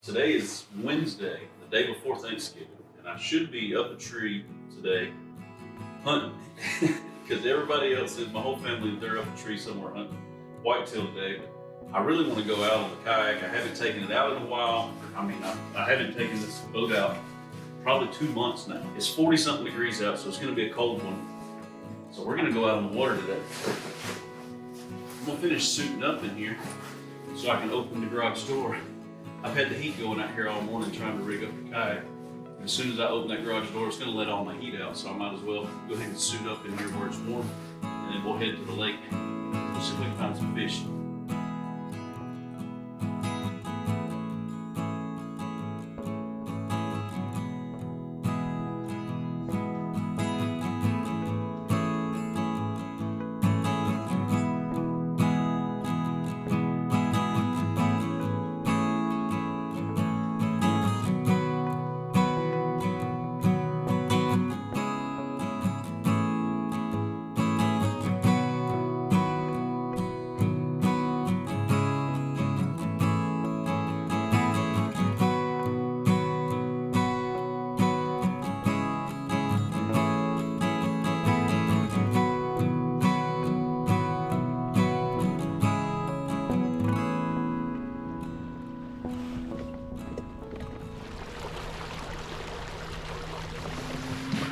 Today is Wednesday, the day before Thanksgiving, and I should be up a tree today hunting because everybody else is, my whole family, they're up a tree somewhere hunting whitetail today. But I really want to go out on the kayak. I haven't taken it out in a while. I mean, I haven't taken this boat out probably 2 months now. It's 40-something degrees out, so it's going to be a cold one. So we're going to go out on the water today. I'm going to finish suiting up in here so I can open the garage door. I've had the heat going out here all morning trying to rig up the kayak. And as soon as I open that garage door, it's going to let all my heat out, so I might as well go ahead and suit up in here where it's warm, and then we'll head to the lake. We'll see if we can find some fish.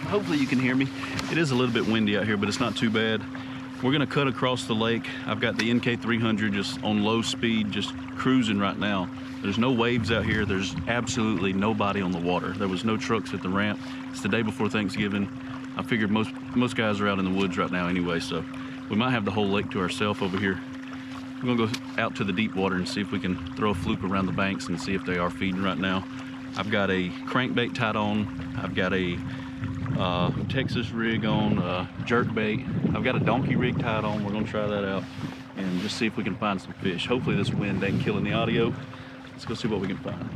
Hopefully you can hear me. It is a little bit windy out here, but it's not too bad. We're gonna cut across the lake. I've got the NK300 just on low speed, just cruising right now. There's no waves out here. There's absolutely nobody on the water. There was no trucks at the ramp. It's the day before Thanksgiving. I figured most guys are out in the woods right now anyway, so we might have the whole lake to ourselves over here. We're gonna go out to the deep water and see if we can throw a fluke around the banks and see if they are feeding right now. I've got a crankbait tied on. I've got a Texas rig on, jerk bait. I've got a donkey rig tied on. We're gonna try that out and just see if we can find some fish. Hopefully this wind ain't killing the audio. Let's go see what we can find.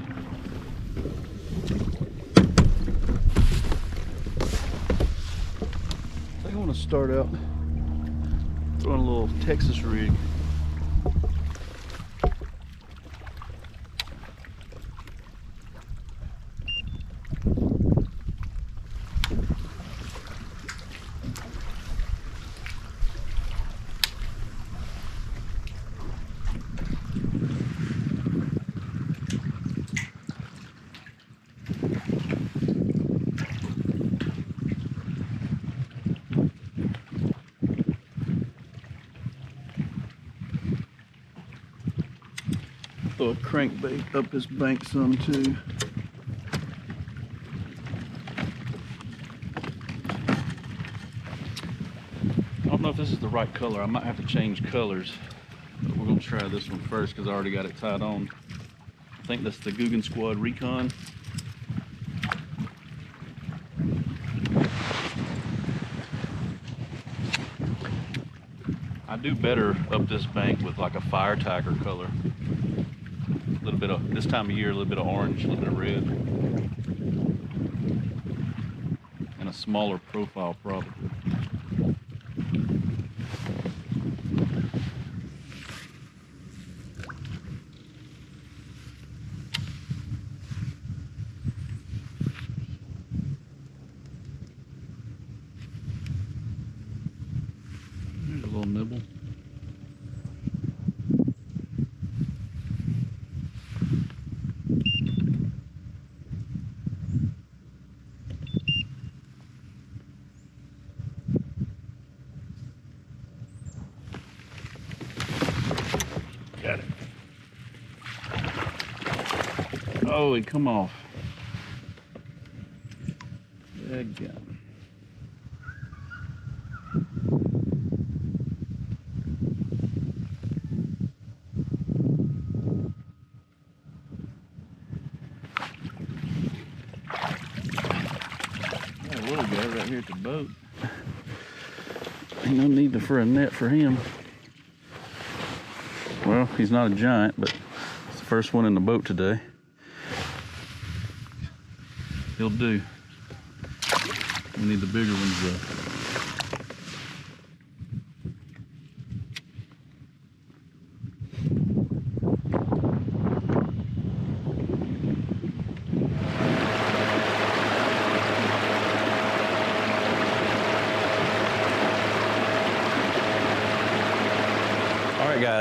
I think I want to start out throwing a little Texas rig. Throw a crankbait up this bank some too. I don't know if this is the right color. I might have to change colors, but we're gonna try this one first because I already got it tied on. I think that's the Guggen Squad Recon. I do better up this bank with like a fire tiger color. A little bit of, this time of year, a little bit of orange, a little bit of red. And a smaller profile probably. There's a little nibble. Got it. Oh, it come off. Again. Got a little guy right here at the boat. Ain't no need for a net for him. Well, he's not a giant, but it's the first one in the boat today. He'll do. We need the bigger ones though.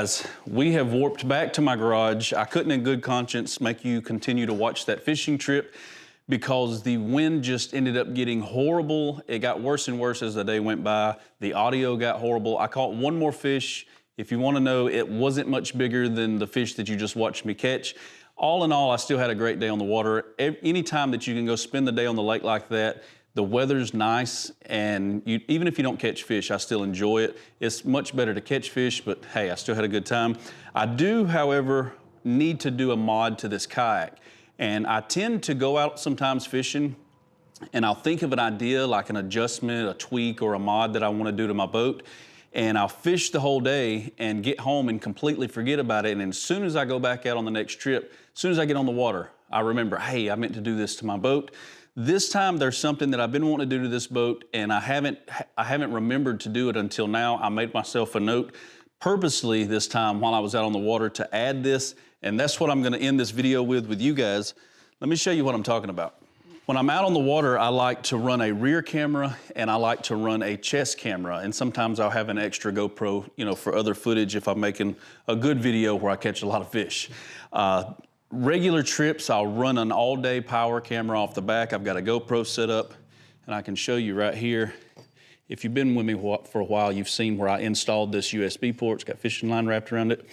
guys, we have warped back to my garage. I couldn't in good conscience make you continue to watch that fishing trip because the wind just ended up getting horrible. It got worse and worse as the day went by. The audio got horrible. I caught one more fish. If you want to know, it wasn't much bigger than the fish that you just watched me catch. All in all, I still had a great day on the water. Anytime that you can go spend the day on the lake like that, the weather's nice, and even if you don't catch fish, I still enjoy it. It's much better to catch fish, but hey, I still had a good time. I do, however, need to do a mod to this kayak. And I tend to go out sometimes fishing, and I'll think of an idea like an adjustment, a tweak, or a mod that I want to do to my boat. And I'll fish the whole day and get home and completely forget about it. And as soon as I go back out on the next trip, as soon as I get on the water, I remember, hey, I meant to do this to my boat. This time there's something that I've been wanting to do to this boat, and I haven't remembered to do it until now. I made myself a note purposely this time while I was out on the water to add this, and that's what I'm gonna end this video with you guys. Let me show you what I'm talking about. When I'm out on the water, I like to run a rear camera and I like to run a chest camera, and sometimes I'll have an extra GoPro, you know, for other footage if I'm making a good video where I catch a lot of fish. Regular trips, I'll run an all-day power camera off the back. I've got a GoPro set up, and I can show you right here. If you've been with me for a while, you've seen where I installed this USB port. It's got fishing line wrapped around it.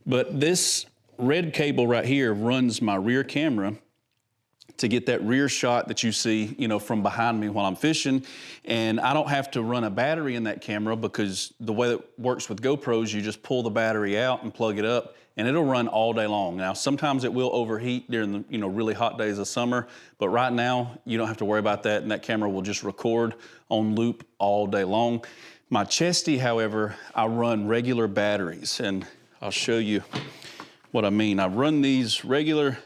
But this red cable right here runs my rear camera to get that rear shot that you see, you know, from behind me while I'm fishing. And I don't have to run a battery in that camera because the way it works with GoPros, you just pull the battery out and plug it up, and it'll run all day long. Now, sometimes it will overheat during the, you know, really hot days of summer, but right now you don't have to worry about that, and that camera will just record on loop all day long. My chesty, however, I run regular batteries, and I'll show you what I mean. I run these regular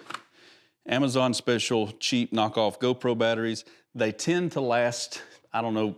Amazon special cheap knockoff GoPro batteries. They tend to last, I don't know,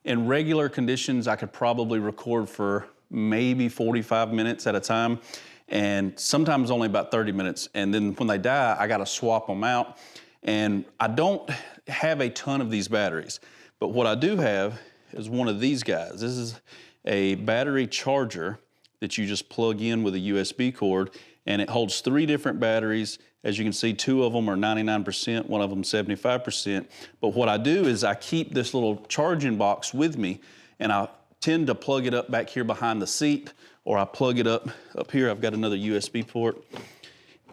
in regular conditions, I could probably record for maybe 45 minutes at a time, and sometimes only about 30 minutes. And then when they die, I gotta swap them out. And I don't have a ton of these batteries, but what I do have is one of these guys. This is a battery charger that you just plug in with a USB cord, and it holds 3 different batteries. As you can see, 2 of them are 99%, one of them 75%. But what I do is I keep this little charging box with me, and I tend to plug it up back here behind the seat, or I plug it up here. I've got another USB port,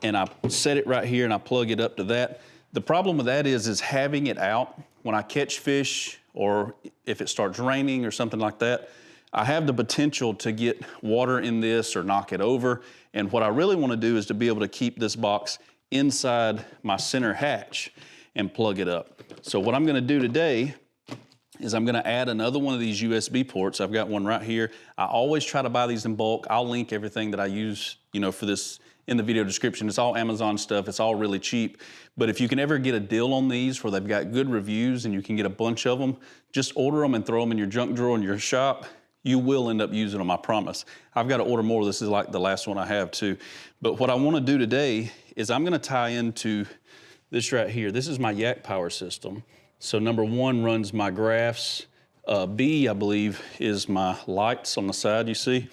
and I set it right here and I plug it up to that. The problem with that is having it out when I catch fish, or if it starts raining or something like that, I have the potential to get water in this or knock it over. And what I really want to do is to be able to keep this box inside my center hatch and plug it up. So what I'm going to do today is I'm going to add another one of these USB ports. I've got one right here. I always try to buy these in bulk. I'll link everything that I use, you know, for this in the video description. It's all Amazon stuff. It's all really cheap. But if you can ever get a deal on these where they've got good reviews and you can get a bunch of them, just order them and throw them in your junk drawer in your shop. You will end up using them, I promise. I've got to order more. This is like the last one I have too. But what I want to do today is I'm going to tie into this right here. This is my yak power system. So number 1 runs my graphs. B, I believe, is my lights on the side, you see.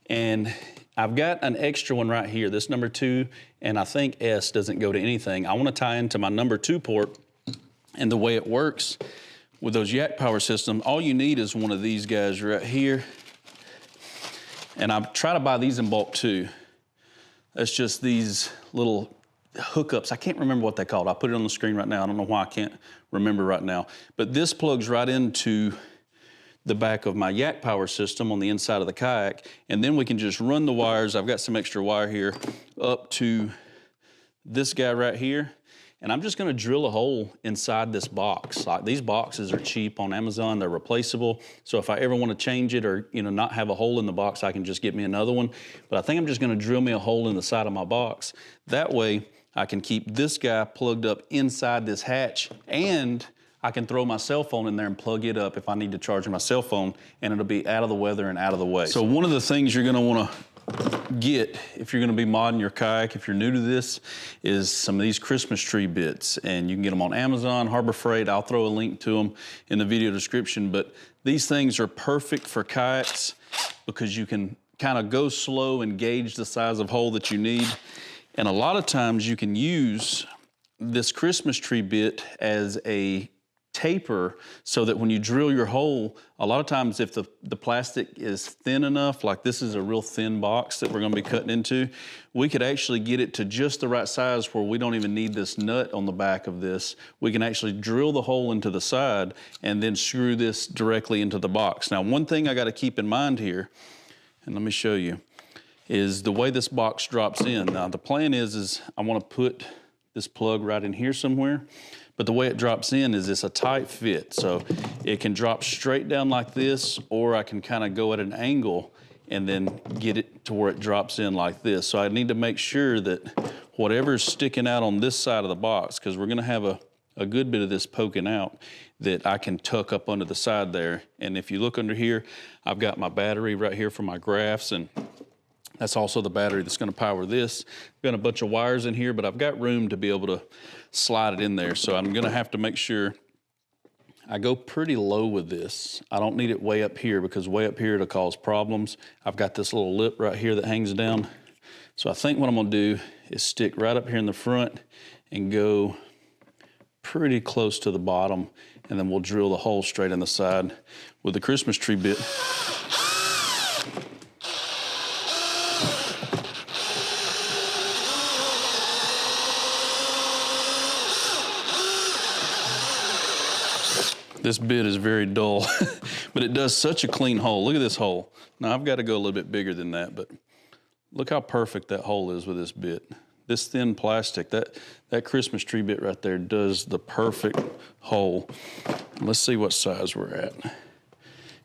And I've got an extra one right here, this number 2, and I think S doesn't go to anything. I want to tie into my number 2 port, and the way it works with those yak power systems, all you need is one of these guys right here. And I try to buy these in bulk too. That's just these little hookups. I can't remember what they're called. I'll put it on the screen right now. I don't know why I can't remember right now. But this plugs right into the back of my yak power system on the inside of the kayak, and then we can just run the wires. I've got some extra wire here up to this guy right here, and I'm just gonna drill a hole inside this box. Like, these boxes are cheap on Amazon, they're replaceable. So if I ever wanna change it or, you know, not have a hole in the box, I can just get me another one. But I think I'm just gonna drill me a hole in the side of my box. That way I can keep this guy plugged up inside this hatch, and I can throw my cell phone in there and plug it up if I need to charge my cell phone, and it'll be out of the weather and out of the way. So one of the things you're gonna wanna get if you're gonna be modding your kayak, if you're new to this, is some of these Christmas tree bits. And you can get them on Amazon, Harbor Freight. I'll throw a link to them in the video description. But these things are perfect for kayaks because you can kind of go slow and gauge the size of hole that you need. And a lot of times you can use this Christmas tree bit as a taper so that when you drill your hole, a lot of times if the plastic is thin enough, like this is a real thin box that we're gonna be cutting into, we could actually get it to just the right size where we don't even need this nut on the back of this. We can actually drill the hole into the side and then screw this directly into the box. Now, one thing I gotta keep in mind here, and let me show you, is the way this box drops in. Now, the plan is I wanna put this plug right in here somewhere. But the way it drops in is it's a tight fit. So it can drop straight down like this, or I can kind of go at an angle and then get it to where it drops in like this. So I need to make sure that whatever's sticking out on this side of the box, because we're gonna have a good bit of this poking out, that I can tuck up under the side there. And if you look under here, I've got my battery right here for my graphs, and that's also the battery that's gonna power this. I've got a bunch of wires in here, but I've got room to be able to slide it in there. So I'm gonna have to make sure I go pretty low with this. I don't need it way up here, because way up here it'll cause problems. I've got this little lip right here that hangs down. So I think what I'm gonna do is stick right up here in the front and go pretty close to the bottom, and then we'll drill the hole straight in the side with the Christmas tree bit. This bit is very dull, but it does such a clean hole. Look at this hole. Now I've got to go a little bit bigger than that, but look how perfect that hole is with this bit. This thin plastic, that Christmas tree bit right there does the perfect hole. Let's see what size we're at.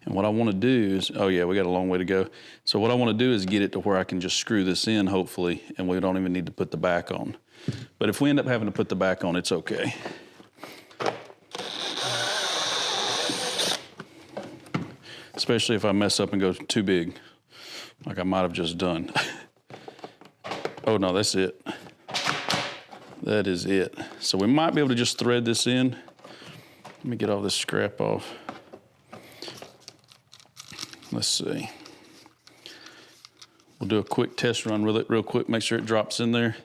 And what I want to do is, oh yeah, we got a long way to go. So what I want to do is get it to where I can just screw this in, hopefully, and we don't even need to put the back on. But if we end up having to put the back on, it's okay. Especially if I mess up and go too big, like I might have just done. Oh no, that's it. That is it. So we might be able to just thread this in. Let me get all this scrap off. Let's see. We'll do a quick test run with it real quick, make sure it drops in there.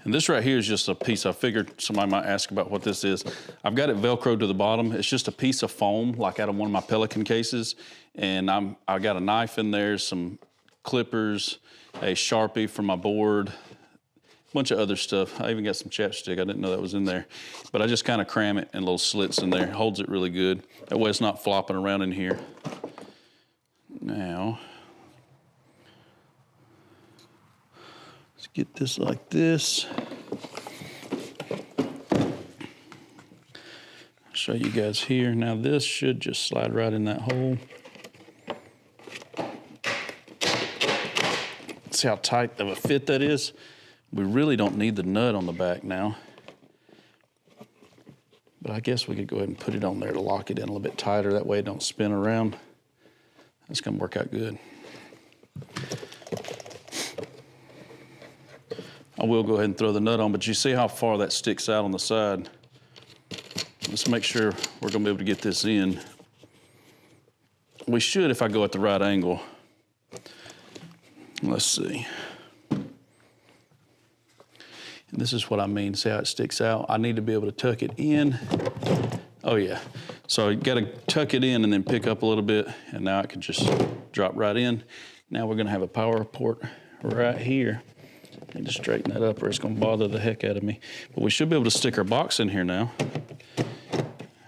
And this right here is just a piece. I figured somebody might ask about what this is. I've got it Velcroed to the bottom. It's just a piece of foam, like out of one of my Pelican cases. And I got a knife in there, some clippers, a Sharpie for my board, a bunch of other stuff. I even got some chapstick. I didn't know that was in there. But I just kind of cram it in little slits in there. It holds it really good. That way it's not flopping around in here. Now, let's get this like this. I'll show you guys here. Now this should just slide right in that hole. See how tight of a fit that is? We really don't need the nut on the back now. But I guess we could go ahead and put it on there to lock it in a little bit tighter. That way it don't spin around. That's gonna work out good. I will go ahead and throw the nut on, but you see how far that sticks out on the side. Let's make sure we're gonna be able to get this in. We should if I go at the right angle. Let's see. And this is what I mean, see how it sticks out? I need to be able to tuck it in. Oh yeah. So you gotta tuck it in and then pick up a little bit, and now it can just drop right in. Now we're gonna have a power port right here. I need to straighten that up or it's gonna bother the heck out of me. But we should be able to stick our box in here now.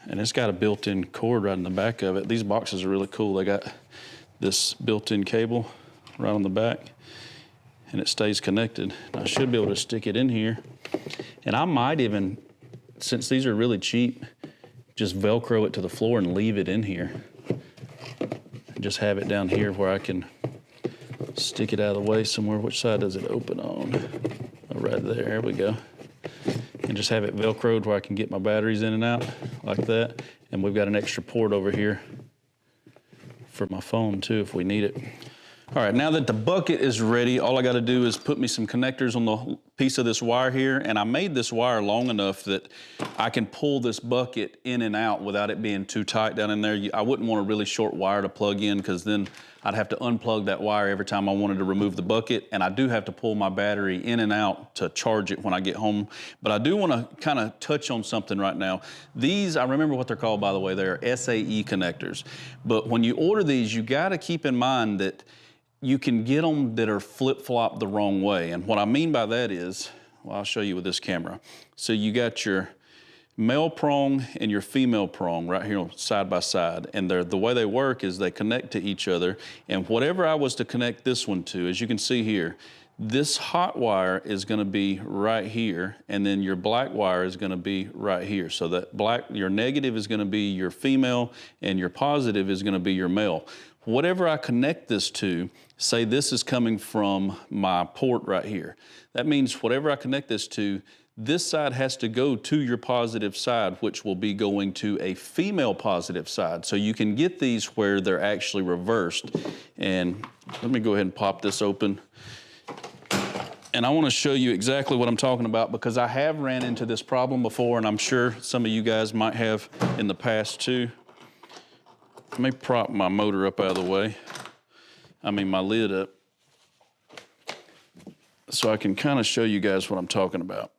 And it's got a built-in cord right in the back of it. These boxes are really cool. They got this built-in cable right on the back, and it stays connected. I should be able to stick it in here. And I might even, since these are really cheap, just Velcro it to the floor and leave it in here. And just have it down here where I can stick it out of the way somewhere. Which side does it open on? Oh, right there, there we go. And just have it Velcroed where I can get my batteries in and out like that. And we've got an extra port over here for my phone too if we need it. All right, now that the bucket is ready, all I gotta do is put me some connectors on the piece of this wire here, and I made this wire long enough that I can pull this bucket in and out without it being too tight down in there. I wouldn't want a really short wire to plug in because then I'd have to unplug that wire every time I wanted to remove the bucket, and I do have to pull my battery in and out to charge it when I get home. But I do wanna kinda touch on something right now. These, I remember what they're called, by the way, they're SAE connectors. But when you order these, you gotta keep in mind that you can get them that are flip-flop the wrong way. And what I mean by that is, well, I'll show you with this camera. So you got your male prong and your female prong right here side by side. And the way they work is they connect to each other. And whatever I was to connect this one to, as you can see here, this hot wire is gonna be right here, and then your black wire is gonna be right here. So that your negative is gonna be your female, and your positive is gonna be your male. Whatever I connect this to, say this is coming from my port right here. That means whatever I connect this to, this side has to go to your positive side, which will be going to a female positive side. So you can get these where they're actually reversed. And let me go ahead and pop this open. And I want to show you exactly what I'm talking about because I have ran into this problem before, and I'm sure some of you guys might have in the past too. Let me prop my motor up out of the way. My lid up. So I can kind of show you guys what I'm talking about.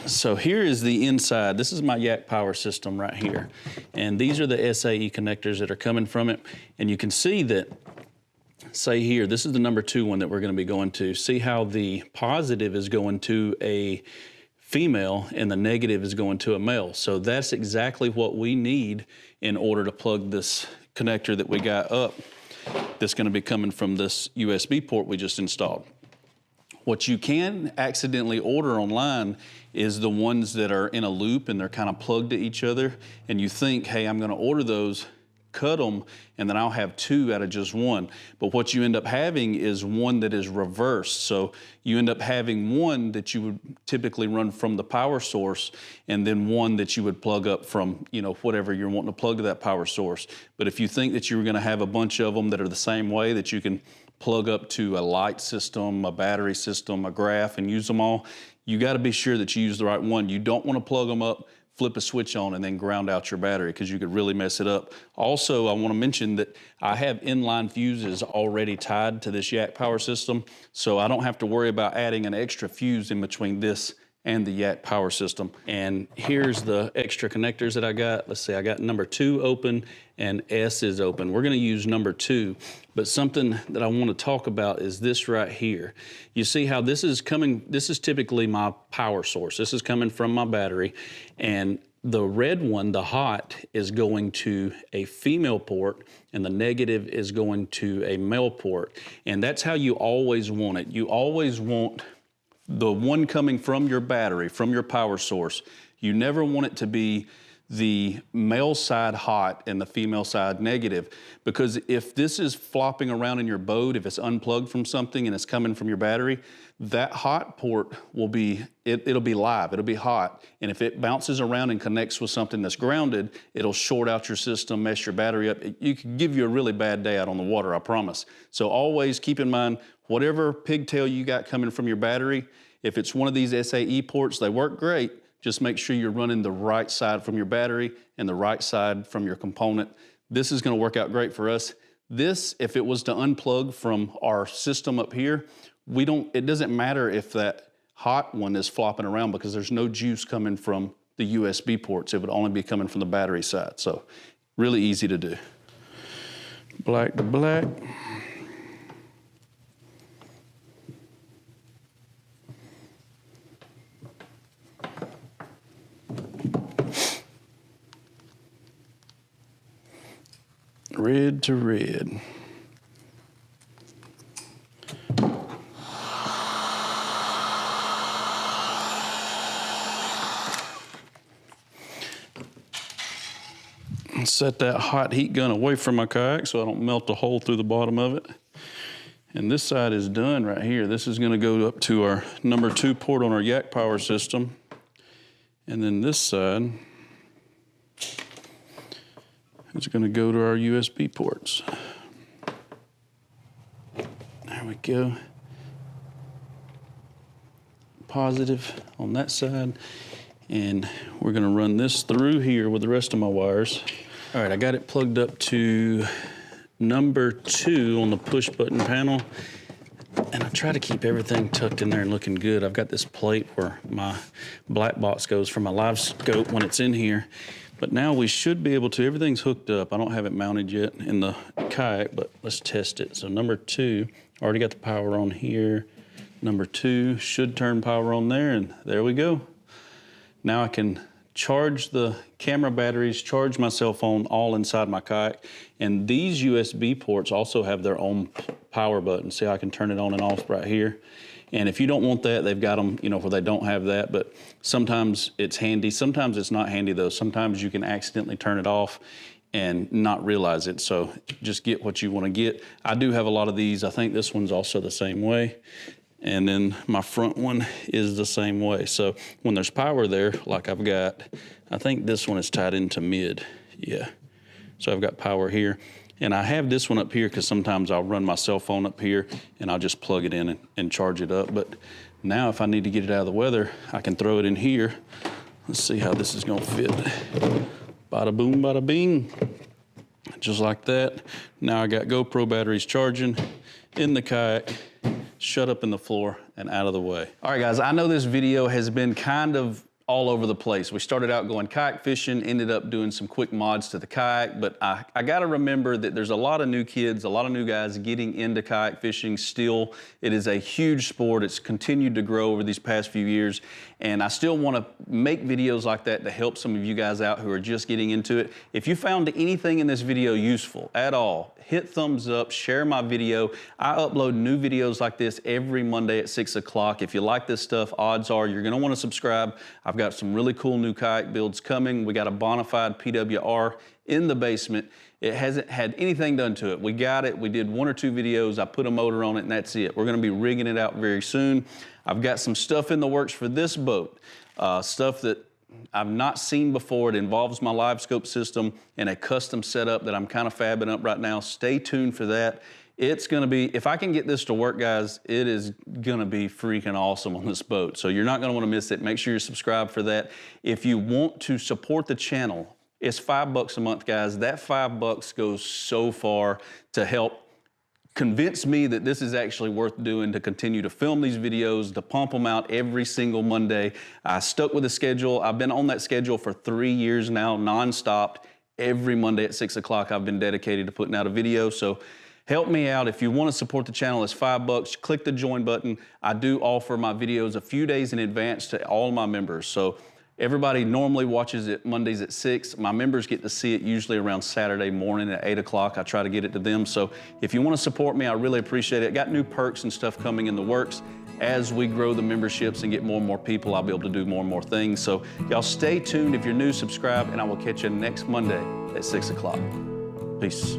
So here is the inside. This is my Yak power system right here. And these are the SAE connectors that are coming from it. And you can see that, say here, this is the number 2 one that we're gonna be going to. See how the positive is going to a female and the negative is going to a male. So that's exactly what we need in order to plug this connector that we got up that's gonna be coming from this USB port we just installed. What you can accidentally order online is the ones that are in a loop and they're kind of plugged to each other, and you think, hey, I'm gonna order those, cut them, and then I'll have 2 out of just 1. But what you end up having is one that is reversed. So you end up having one that you would typically run from the power source, and then one that you would plug up from, whatever you're wanting to plug to that power source. But if you think that you're gonna have a bunch of them that are the same way, that you can plug up to a light system, a battery system, a graph, and use them all, you gotta be sure that you use the right one. You don't wanna plug them up, flip a switch on, and then ground out your battery because you could really mess it up. Also, I wanna mention that I have inline fuses already tied to this Yak power system, so I don't have to worry about adding an extra fuse in between this and the Yak power system. And here's the extra connectors that I got. Let's see, I got number 2 open and S is open. We're gonna use number 2, but something that I wanna talk about is this right here. You see how this is coming, this is typically my power source. This is coming from my battery, and the red one, the hot, is going to a female port, and the negative is going to a male port. And that's how you always want it. You always want the one coming from your battery, from your power source. You never want it to be the male side hot and the female side negative, because if this is flopping around in your boat, if it's unplugged from something and it's coming from your battery, that hot port will be, it'll be live, it'll be hot. And if it bounces around and connects with something that's grounded, it'll short out your system, mess your battery up. You could give you a really bad day out on the water, I promise. So always keep in mind, whatever pigtail you got coming from your battery, if it's one of these SAE ports, they work great. Just make sure you're running the right side from your battery and the right side from your component. This is gonna work out great for us. This, if it was to unplug from our system up here, it doesn't matter if that hot one is flopping around because there's no juice coming from the USB ports. It would only be coming from the battery side. So really easy to do. Black to black. Red to red. Set that hot heat gun away from my kayak so I don't melt a hole through the bottom of it. And this side is done right here. This is gonna go up to our number 2 port on our Yak power system. And then this side is gonna go to our USB ports. There we go. Positive on that side. And we're gonna run this through here with the rest of my wires. All right, I got it plugged up to number 2 on the push button panel. And I try to keep everything tucked in there and looking good. I've got this plate where my black box goes for my LiveScope when it's in here. But now we should be able to, everything's hooked up. I don't have it mounted yet in the kayak, but let's test it. So number 2, already got the power on here. Number 2 should turn power on there, and there we go. Now I can charge the camera batteries, charge my cell phone all inside my kayak. And these USB ports also have their own power button. See how I can turn it on and off right here. And if you don't want that, they've got them, you know, where they don't have that, but sometimes it's handy. Sometimes it's not handy though. Sometimes you can accidentally turn it off and not realize it. So just get what you want to get. I do have a lot of these. I think this one's also the same way. And then my front one is the same way. So when there's power there, like I've got, I think this one is tied into mid, yeah. So I've got power here. And I have this one up here because sometimes I'll run my cell phone up here and I'll just plug it in and charge it up. But now if I need to get it out of the weather, I can throw it in here. Let's see how this is gonna fit. Bada boom, bada bing. Just like that. Now I got GoPro batteries charging in the kayak, shut up in the floor and out of the way. All right guys, I know this video has been kind of all over the place. We started out going kayak fishing, ended up doing some quick mods to the kayak, but I gotta remember that there's a lot of new kids, a lot of new guys getting into kayak fishing still. It is a huge sport. It's continued to grow over these past few years, and I still wanna make videos like that to help some of you guys out who are just getting into it. If you found anything in this video useful at all, hit thumbs up, share my video. I upload new videos like this every Monday at 6 o'clock. If you like this stuff, odds are you're gonna wanna subscribe. I've got some really cool new kayak builds coming. We got a bona fide PWR in the basement. It hasn't had anything done to it. We got it, we did 1 or 2 videos, I put a motor on it and that's it. We're gonna be rigging it out very soon. I've got some stuff in the works for this boat, stuff that I've not seen before. It involves my LiveScope system and a custom setup that I'm kind of fabbing up right now. Stay tuned for that. It's gonna be, if I can get this to work, guys, it is gonna be freaking awesome on this boat. So you're not gonna wanna miss it. Make sure you're subscribed for that. If you want to support the channel, it's $5 a month, guys. That $5 goes so far to help convince me that this is actually worth doing, to continue to film these videos, to pump them out every single Monday. I stuck with the schedule. I've been on that schedule for 3 years now, nonstop. Every Monday at 6 o'clock, I've been dedicated to putting out a video. So help me out. If you want to support the channel, it's $5. Click the join button. I do offer my videos a few days in advance to all my members. So everybody normally watches it Mondays at 6. My members get to see it usually around Saturday morning at 8 o'clock. I try to get it to them. So if you want to support me, I really appreciate it. Got new perks and stuff coming in the works. As we grow the memberships and get more and more people, I'll be able to do more and more things. So y'all stay tuned. If you're new, subscribe, and I will catch you next Monday at 6 o'clock. Peace.